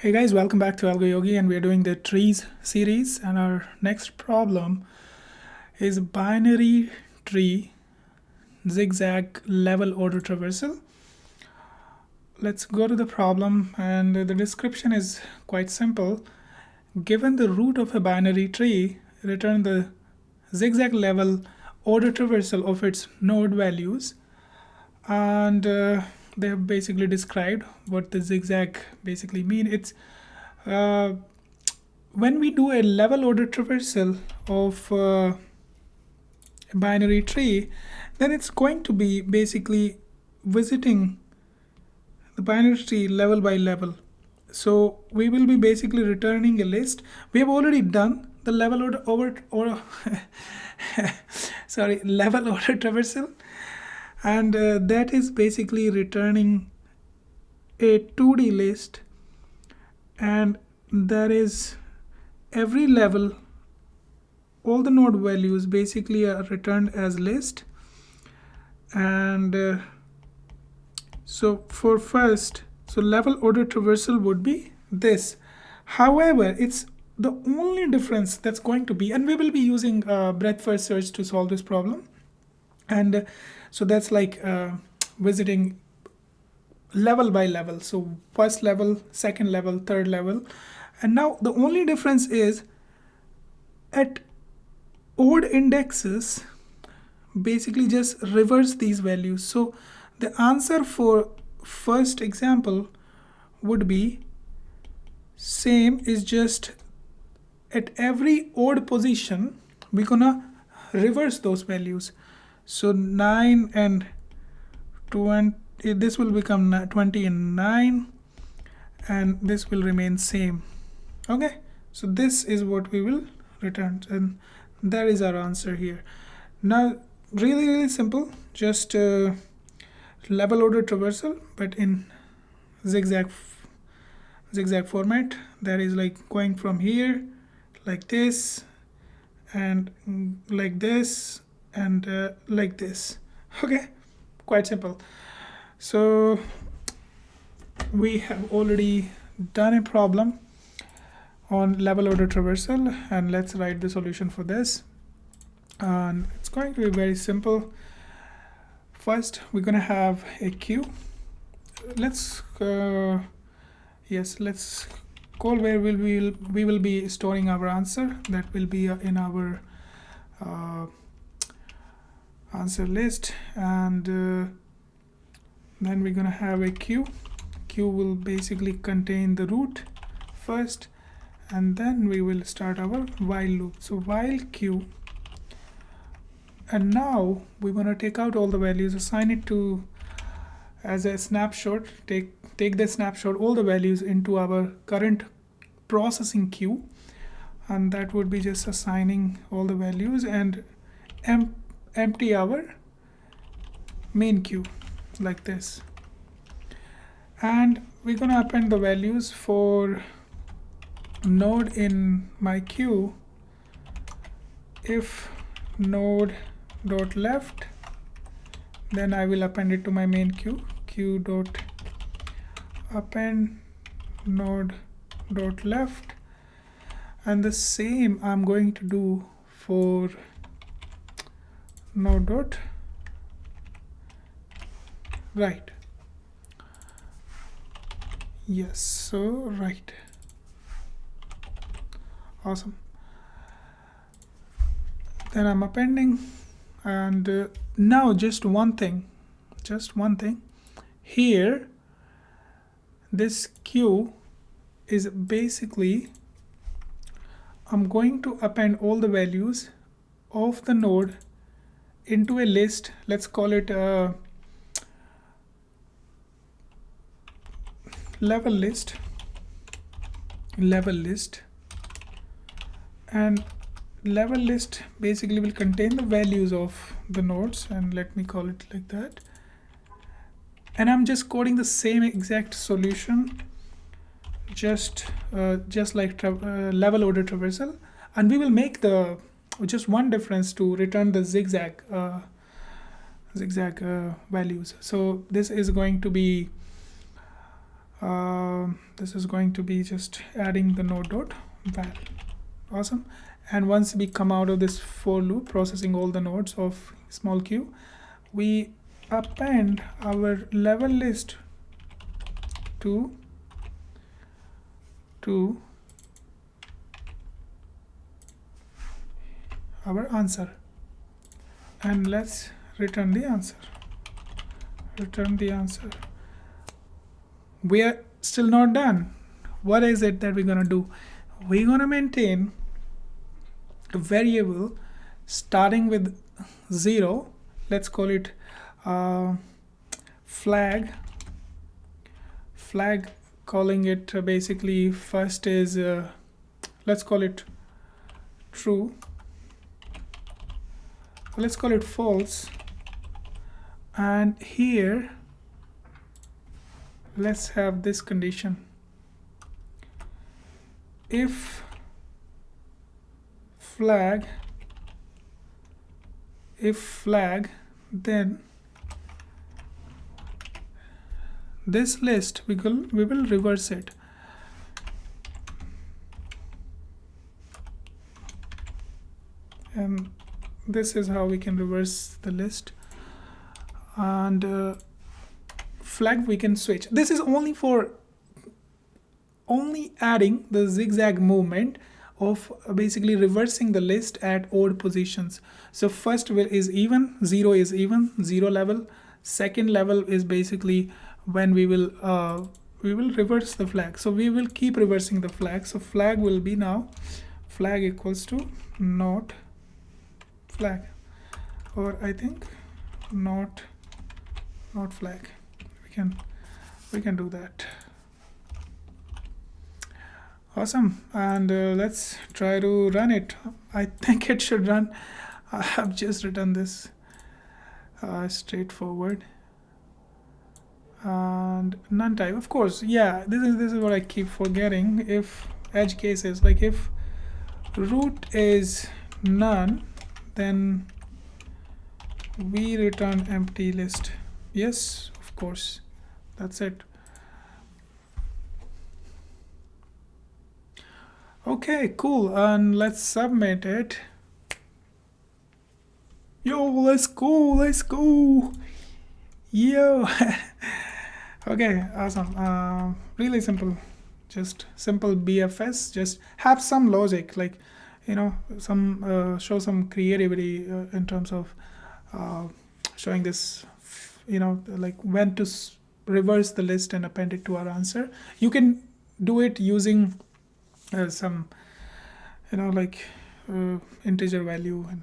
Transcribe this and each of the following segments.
Hey guys, welcome back to AlgoYogi, and we are doing the trees series, and our next problem is binary tree zigzag level order traversal. Let's go to the problem, and the description is quite simple. Given the root of a binary tree, return the zigzag level order traversal of its node values, and they have basically described what the zigzag basically mean. It's when we do a level order traversal of a binary tree, then it's going to be basically visiting the binary tree level by level. So we will be basically returning a list. We have already done the level order sorry, level order traversal, and that is basically returning a 2D list, and that is every level, all the node values basically are returned as list. And so for first, so level order traversal would be this. However, it's the only difference that's going to be, and we will be using breadth first search to solve this problem. And so that's like visiting level by level. So first level, second level, third level. And now the only difference is at odd indexes, basically just reverse these values. So the answer for first example would be same, is just at every odd position we're gonna reverse those values. So 9 and 20, this will become 20 and 9, and this will remain same. Okay, so this is what we will return, and that is our answer here. Now really simple, just level order traversal, but in zigzag format. That is like going from here like this, and like this, and like this. Okay, quite simple. So we have already done a problem on level order traversal, and let's write the solution for this. And it's going to be very simple. First, we're going to have a queue. Let's let's call where we will be storing our answer. That will be in our answer list, and then we're going to have a queue. Queue will basically contain the root first, and then we will start our while loop. So while queue, and now we want to take out all the values, assign it to as a snapshot, take the snapshot, all the values into our current processing queue, and that would be just assigning all the values, and empty our main queue like this. And we're gonna append the values for node in my queue. If node dot left, then I will append it to my main queue. Queue dot append node dot left, and the same I'm going to do for node dot right. Yes, so right. Awesome. Then I'm appending, and now just one thing here. This queue is basically, I'm going to append all the values of the node into a list. Let's call it a level list, and level list basically will contain the values of the nodes, and let me call it like that. And I'm just coding the same exact solution, just like level order traversal, and we will make the just one difference to return the zigzag values. So this is going to be This is going to be just adding the node dot val. Awesome. And once we come out of this for loop processing all the nodes of small q, we append our level list to our answer, and let's return the answer. We are still not done. What is it that we're gonna do? We're gonna maintain a variable starting with 0. Let's call it flag, calling it basically first is let's call it true, let's call it false, and here let's have this condition: if flag, then this list we will reverse it. And this is how we can reverse the list. And flag we can switch. This is only for adding the zigzag movement of basically reversing the list at odd positions. So first is even, 0 is even, 0 level. Second level is basically when we will reverse the flag. So we will keep reversing the flag. So flag will be now flag equals to not flag, or I think not flag. We can do that. Awesome. And let's try to run it. I think it should run. I have just written this straightforward. And none type, of course. Yeah, this is what I keep forgetting. If edge cases, like if root is none, then we return empty list. Yes, of course. That's it. Okay, cool. And let's submit it. Yo, let's go. Yo. Okay, awesome. Really simple. Just simple BFS. Just have some logic, like, you know, some show some creativity in terms of showing this, you know, like when to reverse the list and append it to our answer. You can do it using some, you know, like integer value and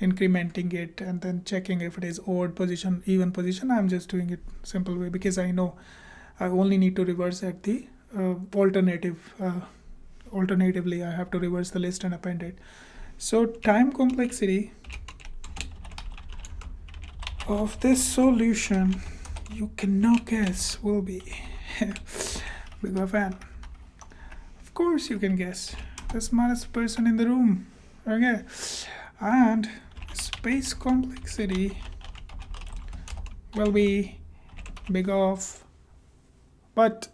incrementing it and then checking if it is odd position, even position. I'm just doing it simple way because I know I only need to reverse at the alternatively I have to reverse the list and append it. So time complexity of this solution, you can now guess, will be big of n. Of course you can guess, the smartest person in the room. Okay, and space complexity will be big of, but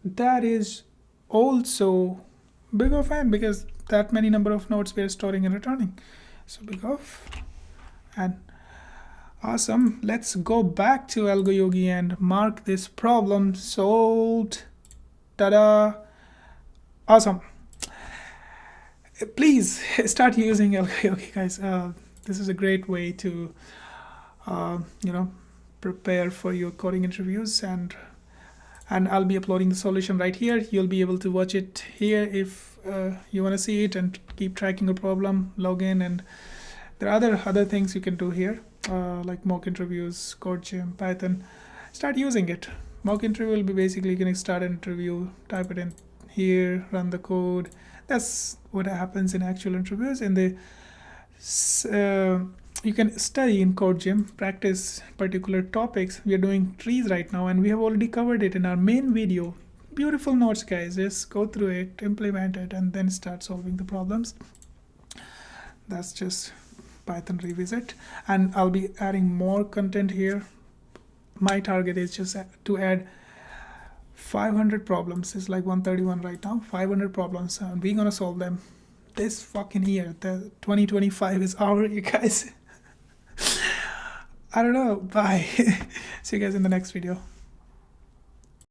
that is also big of n because that many number of nodes we are storing and returning. So big of n. Awesome. Let's go back to AlgoYogi and mark this problem solved. Ta-da! Awesome. Please start using AlgoYogi, guys. This is a great way to, you know, prepare for your coding interviews, and I'll be uploading the solution right here. You'll be able to watch it here if you want to see it and keep tracking your problem. Log in, and there are other things you can do here, like mock interviews, code gym, Python. Start using it. Mock interview will be basically you can start an interview, type it in here, run the code. That's what happens in actual interviews. In the you can study in code gym, practice particular topics. We are doing trees right now, and we have already covered it in our main video. Beautiful notes, guys. Just go through it, implement it, and then start solving the problems. That's just Python revisit, and I'll be adding more content here. My target is just to add 500 problems is like 131 right now. 500 problems, and we're gonna solve them this fucking year. The 2025 is our year, guys. I don't know. Bye. See you guys in the next video.